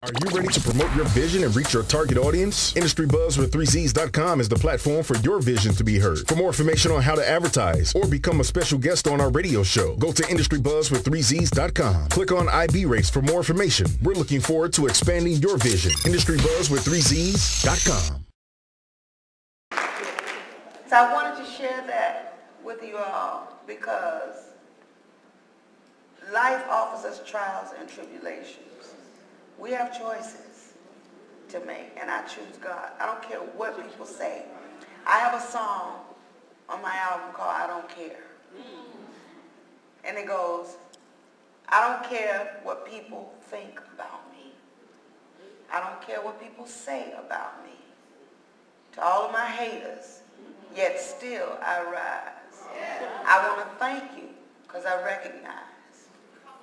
Are you ready to promote your vision and reach your target audience? IndustryBuzzWith3Zs.com is the platform for your vision to be heard. For more information on how to advertise or become a special guest on our radio show, go to IndustryBuzzWith3Zs.com. Click on IB Race for more information. We're looking forward to expanding your vision. IndustryBuzzWith3Zs.com. So I wanted to share that with you all because life offers us trials and tribulations. We have choices to make, and I choose God. I don't care what people say. I have a song on my album called I Don't Care. And it goes, I don't care what people think about me. I don't care what people say about me. To all of my haters, yet still I rise. I want to thank you because I recognize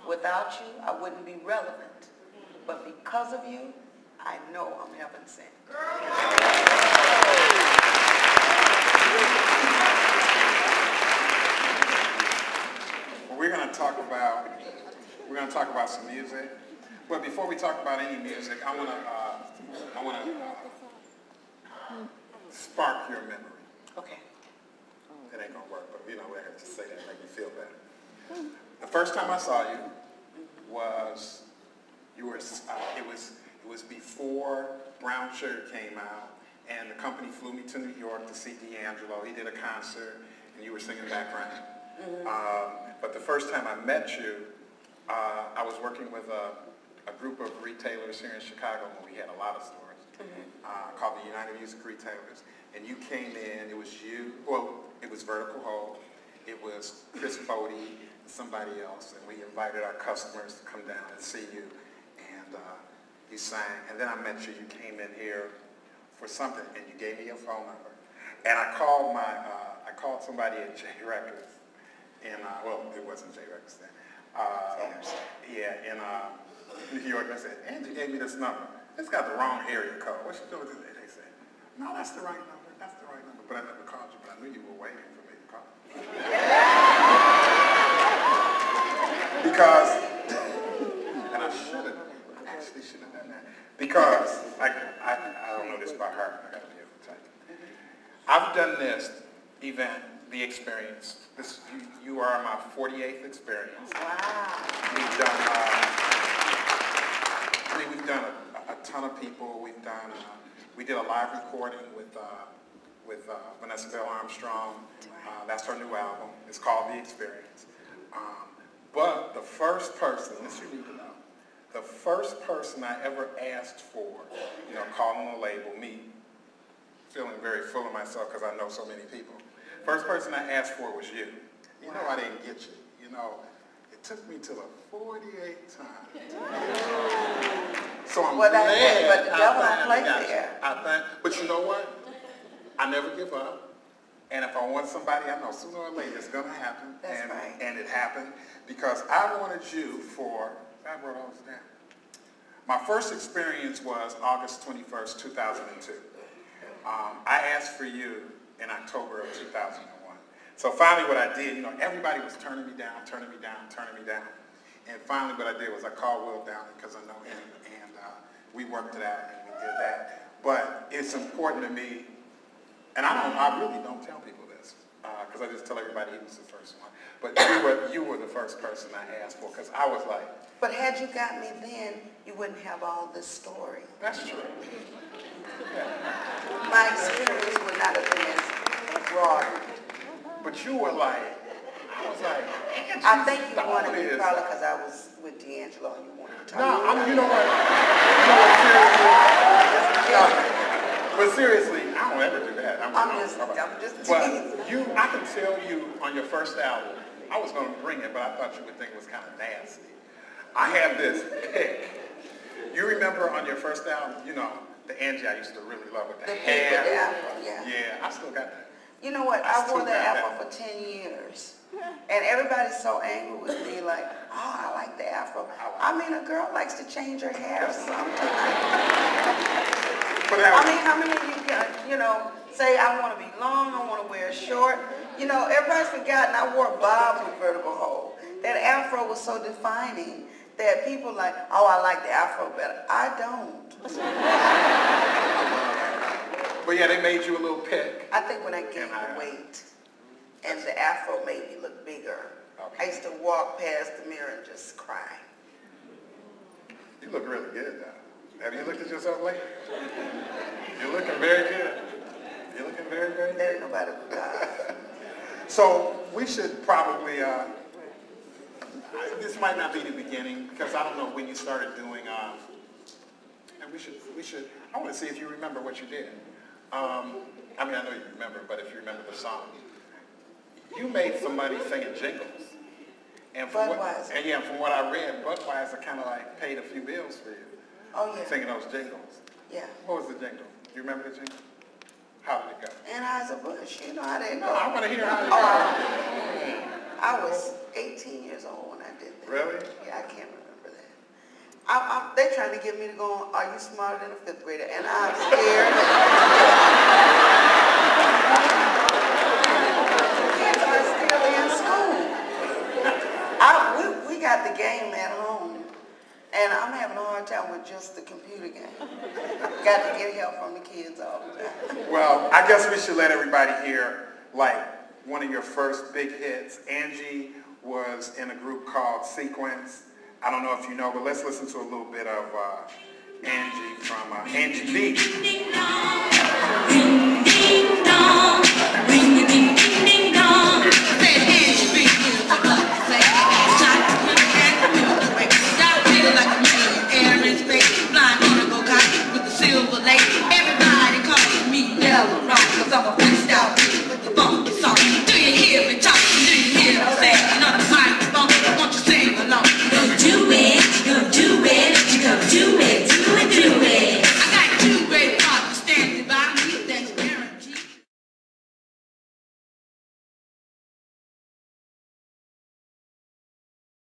without you I wouldn't be relevant. But because of you, I know I'm heaven sent. Well, we're going to talk about some music. But before we talk about any music, I want to spark your memory. Okay. It ain't gonna work, but we have to say that to make you feel better. The first time I saw you was. It was before Brown Sugar came out, and the company flew me to New York to see D'Angelo. He did a concert, and you were singing background. But the first time I met you, I was working with a group of retailers here in Chicago when we had a lot of stores, called the United Music Retailers. And you came in, it was you, well, it was Vertical Hold, it was Chris Bodie, and somebody else, and we invited our customers to come down and see you. You sang, and then I met you. You came in here for something, and you gave me your phone number. And I called somebody at J Records, and well, it wasn't J Records then. In New York. I said, Angie gave me this number. It's got the wrong area code. What you doing today? They said, no, that's the right number. That's the right number. But I never called you. But I knew you were waiting for me to call. Because, and I should have. Actually should have done that. Because, I don't know this about her, I got to be able to tell you. I've done this event, The Experience. You are my 48th experience. Wow. We've done a ton of people. We did a live recording with Vanessa Bell Armstrong. That's her new album. It's called The Experience. But the first person, this you need to know, the first person I ever asked for, calling a label, me, feeling very full of myself because I know so many people. First person I asked for was you. I didn't get you. It took me to the 48th time. So I'm glad. But the devil don't play fair. But you know what? I never give up. And if I want somebody, I know sooner or later it's going to happen. That's right. And it happened because I wanted you for... I wrote all this down. My first experience was August 21st, 2002. I asked for you in October of 2001. So finally what I did, everybody was turning me down. And finally what I did was I called Will Downey because I know him, and we worked it out and we did that. But it's important to me, and I really don't tell people this, because I just tell everybody he was the first one. But you were the first person I asked for, because I was like... But had you got me then, you wouldn't have all this story. That's true. My experience would not have been as broad. But you were like, I was like, I think you wanted me probably because I was with D'Angelo and you wanted to talk. No, you know what, seriously, I don't ever do that. I'm just teasing. I can tell you on your first album, I was going to bring it, but I thought you would think it was kind of nasty. I have this pic. You remember on your first album, the Angie I used to really love with the hair. With the afro, yeah. Yeah, I still got that. You know what? I wore that afro for 10 years. And everybody's so angry with me, like, oh, I like the afro. I mean, a girl likes to change her hair sometimes. I mean, how many of you can, say, I want to be long, I want to wear short. Everybody's forgotten I wore bobs with Vertical Hold. That afro was so defining that people like, oh, I like the Afro better. I don't. But yeah, they made you a little pick. I think when I gained weight and the Afro made me look bigger, I used to walk past the mirror and just cry. You look really good, though. Have you looked at yourself lately? You're looking very good. You're looking very, very good. There ain't nobody but God. So we should probably, this might not be the beginning, because I don't know when you started doing, and we should, I want to see if you remember what you did. I mean, I know you remember, but if you remember the song. You made some money singing jingles. And from what I read, Budweiser kind of like paid a few bills for you. Oh, yeah. Singing those jingles. Yeah. What was the jingle? Do you remember the jingle? How did it go? Anheuser-Busch, you know how that goes. No, I want to hear how it goes. I was 18 years old when I did that. Really? Yeah, I can't remember that. They trying to get me to go on, are you smarter than a 5th grader? And I'm scared. Kids are still in school. We got the game at home, and I'm having a hard time with just the computer game. Got to get help from the kids all the time. Well, I guess we should let everybody hear, like, one of your first big hits. Angie was in a group called Sequence. I don't know if you know, but let's listen to a little bit of Angie from Angie B.